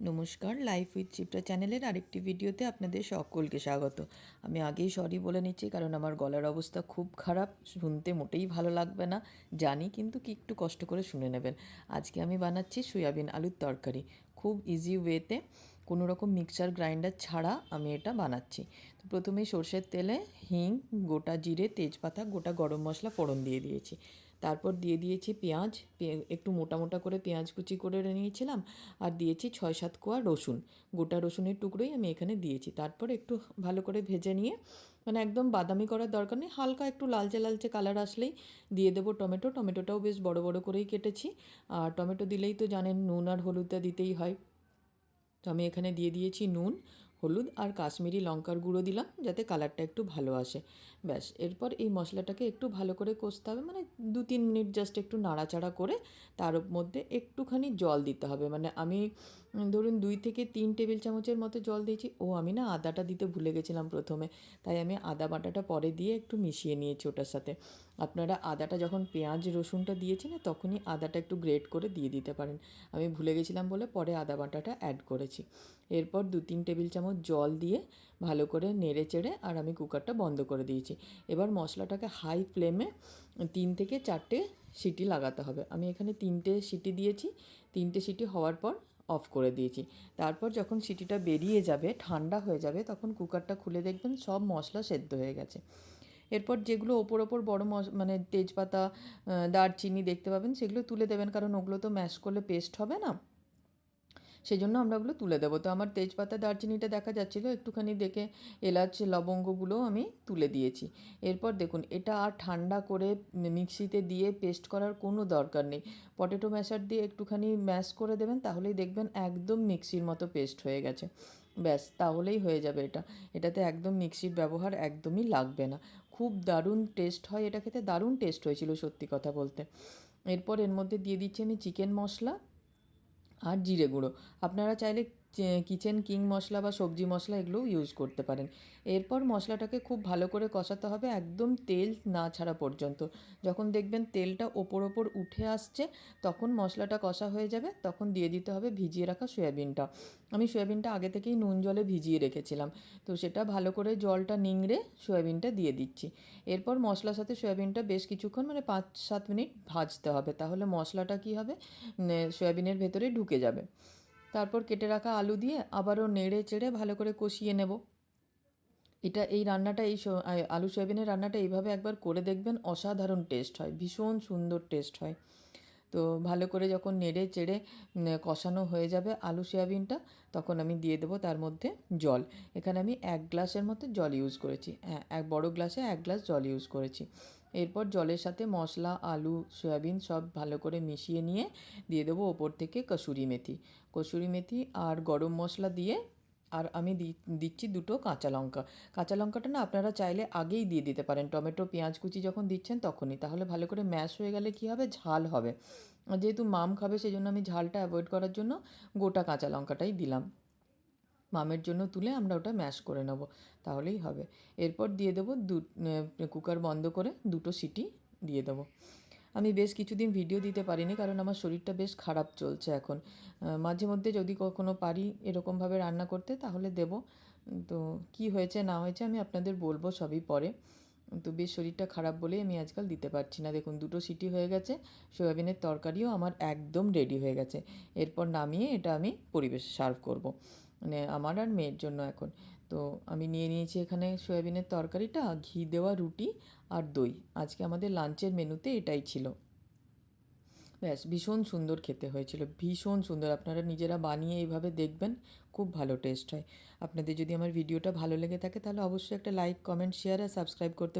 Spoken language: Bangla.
নমস্কার, লাইফ উইথ চিত্রা চ্যানেলের আরেকটি ভিডিওতে আপনাদের সকলকে স্বাগত। আমি আগেই সরি বলে নিচ্ছি, কারণ আমার গলার অবস্থা খুব খারাপ, শুনতে মোটেই ভালো লাগবে না জানি, কিন্তু কি একটু কষ্ট করে শুনে নেবেন। আজকে আমি বানাচ্ছি সয়াবিন আলুর তরকারি, খুব ইজি ওয়েতে, কোনো রকম মিক্সার গ্রাইন্ডার ছাড়া আমি এটা বানাচ্ছি। তো প্রথমেই সর্ষের তেলে হিং, গোটা জিরে, তেজপাতা, গোটা গরম মশলা ফোড়ন দিয়ে দিয়েছি। তারপর দিয়ে দিয়েছি পেঁয়াজ, একটু মোটা মোটা করে পেঁয়াজ কুচি করে নিয়েছিলাম, আর দিয়েছি 6-7 কোয়া রসুন, গোটা রসুনের টুকরোই আমি এখানে দিয়েছি। তারপর একটু ভালো করে ভেজে নিয়ে, মানে একদম বাদামি করার দরকার নেই, হালকা একটু লালচে লালচে কালার আসলেই দিয়ে দেবো টমেটো। টমেটোটাও বেশ বড় বড় করেই কেটেছি, আর টমেটো দিলেই তো জানেন নুন আর হলুদটা দিতেই হয়। তো আমি এখানে দিয়ে দিয়েছি নুন, হলুদ আর কাশ্মীরি লঙ্কার গুঁড়ো দিলাম, যাতে কালারটা একটু ভালো আসে। ব্যাস, এরপর এই মশলাটাকে একটু ভালো করে কষতে হবে, মানে 2-3 মিনিট জাস্ট একটু নাড়াচাড়া করে তার মধ্যে একটুখানি জল দিতে হবে। মানে আমি ধরুন 2-3 টেবিল চামচের মতো জল দিয়েছি। আমি না আদাটা দিতে ভুলে গেছিলাম প্রথমে, তাই আমি আদা বাটাটা পরে দিয়ে একটু মিশিয়ে নিয়েছি ওটার সাথে। আপনারা আদাটা যখন পেঁয়াজ রসুনটা দিয়েছি না, তখনই আদাটা একটু গ্রেট করে দিয়ে দিতে পারেন। আমি ভুলে গেছিলাম বলে পরে আদা বাটাটা অ্যাড করেছি। এরপর 2-3 টেবিল চামচ জল দিয়ে ভালো করে নেড়ে চেড়ে আর আমি কুকারটা বন্ধ করে দিয়েছি। এবার মশলাটাকে হাই ফ্লেমে 3-4টে সিটি লাগাতে হবে। আমি এখানে 3টে সিটি দিয়েছি। 3টে সিটি হওয়ার পর অফ করে দিয়েছি। তারপর যখন সিটিটা বেরিয়ে যাবে, ঠান্ডা হয়ে যাবে, তখন কুকারটা খুলে দেখবেন সব মশলা সেদ্ধ হয়ে গেছে। এরপর যেগুলো ওপর বড় মানে তেজপাতা, দারচিনি দেখতে পাবেন, সেগুলো তুলে দেবেন, কারণ ওগুলো তো ম্যাশ করলে পেস্ট হবে না, সেই জন্য আমরা ওগুলো তুলে দেবো। তো আমার তেজপাতা দারচিনিটা দেখা যাচ্ছিলো, একটুখানি দেখে এলাচ লবঙ্গগুলোও আমি তুলে দিয়েছি। এরপর দেখুন, এটা আর ঠান্ডা করে মিক্সিতে দিয়ে পেস্ট করার কোনো দরকার নেই। পটেটো ম্যাশার দিয়ে একটুখানি ম্যাশ করে দেবেন, তাহলেই দেখবেন একদম মিক্সির মতো পেস্ট হয়ে গেছে। ব্যাস, তাহলেই হয়ে যাবে এটা। এটাতে একদম মিক্সির ব্যবহার একদমই লাগবে না। খুব দারুণ টেস্ট হয় এটা খেতে, দারুণ টেস্ট হয়েছিল সত্যি কথা বলতে। এরপর এর মধ্যে দিয়ে দিচ্ছি আমি চিকেন মশলা আর জিরে গুঁড়ো। আপনারা চাইলে কিচেন কিং মশলা বা সবজি মশলা এগুলোও ইউজ করতে পারেন। এরপর মশলাটাকে খুব ভালো করে কষাতে হবে, একদম তেল না ছাড়া পর্যন্ত। যখন দেখবেন তেলটা ওপর উঠে আসছে, তখন মশলাটা কষা হয়ে যাবে, তখন দিয়ে দিতে হবে ভিজিয়ে রাখা সয়াবিনটা। আমি সয়াবিনটা আগে থেকেই নুন জলে ভিজিয়ে রেখেছিলাম, তো সেটা ভালো করে জলটা নিংড়ে সয়াবিনটা দিয়ে দিচ্ছি। এরপর মশলার সাথে সয়াবিনটা বেশ কিছুক্ষণ, মানে 5-7 মিনিট ভাজতে হবে, তাহলে মশলাটা কী হবে, সয়াবিনের ভেতরে ঢুকে যাবে। তারপর কেটে রাখা আলু দিয়ে আবারও নেড়ে চেড়ে ভালো করে কষিয়ে নেব। এই রান্নাটা, আলু সয়াবিনের রান্নাটা এইভাবে একবার করে দেখবেন, অসাধারণ টেস্ট হয়, ভীষণ সুন্দর টেস্ট হয়। তো ভালো করে যখন নেড়ে চেড়ে কষানো হয়ে যাবে আলু সয়াবিনটা, তখন আমি দিয়ে দেবো তার মধ্যে জল। এখানে আমি 1 গ্লাসের মতো জল ইউজ করেছি, হ্যাঁ, এক বড় গ্লাসে 1 গ্লাস জল ইউজ করেছি। এরপর জলের সাথে মশলা, আলু, সয়াবিন সব ভালো করে মিশিয়ে নিয়ে দিয়ে দেবো ওপর থেকে কসুরি মেথি আর গরম মশলা দিয়ে, আর আমি দিচ্ছি 2টো কাঁচা লঙ্কা। কাঁচা লঙ্কাটা না আপনারা চাইলে আগেই দিয়ে দিতে পারেন, টমেটো পেঁয়াজ কুচি যখন দিচ্ছেন তখনই, তাহলে ভালো করে ম্যাশ হয়ে গেলে কী হবে, ঝাল হবে। যেহেতু মাম খাবে, সেই জন্য আমি ঝালটা অ্যাভয়েড করার জন্য গোটা কাঁচা লঙ্কাটাই দিলাম। মামের জন্য তুলে আমরা ওটা ম্যাশ করে নেব, তাহলেই হবে। এরপর দিয়ে দেবো কুকার বন্ধ করে 2টো সিটি দিয়ে দেবো। আমি বেশ কিছুদিন ভিডিও দিতে পারিনি, কারণ আমার শরীরটা বেশ খারাপ চলছে এখন। মাঝে মধ্যে যদি কখনো পারি এরকমভাবে রান্না করতে, তাহলে দেব। তো কি হয়েছে না হয়েছে আমি আপনাদের বলবো সবই পরে। তো বেশ শরীরটা খারাপ বলেই আমি আজকাল দিতে পারছি না। দেখুন, 2টো সিটি হয়ে গেছে, সয়াবিনের তরকারিও আমার একদম রেডি হয়ে গেছে। এরপর নামিয়ে এটা আমি সার্ভ করব, মানে আমার আর মেয়ের জন্য এখন। তো আমি নিয়ে নিয়েছি এখানে সয়াবিনের তরকারিটা, ঘি দেওয়া রুটি আর দই। আজকে আমাদের লাঞ্চের মেনুতে এটাই ছিল। ব্যাস, ভীষণ সুন্দর খেতে হয়েছিল, ভীষণ সুন্দর। আপনারা নিজেরা বানিয়ে এইভাবে দেখবেন, খুব ভালো টেস্ট হয়। আপনাদের যদি আমার ভিডিওটা ভালো লেগে থাকে, তাহলে অবশ্যই একটা লাইক, কমেন্ট, শেয়ার আর সাবস্ক্রাইব করতে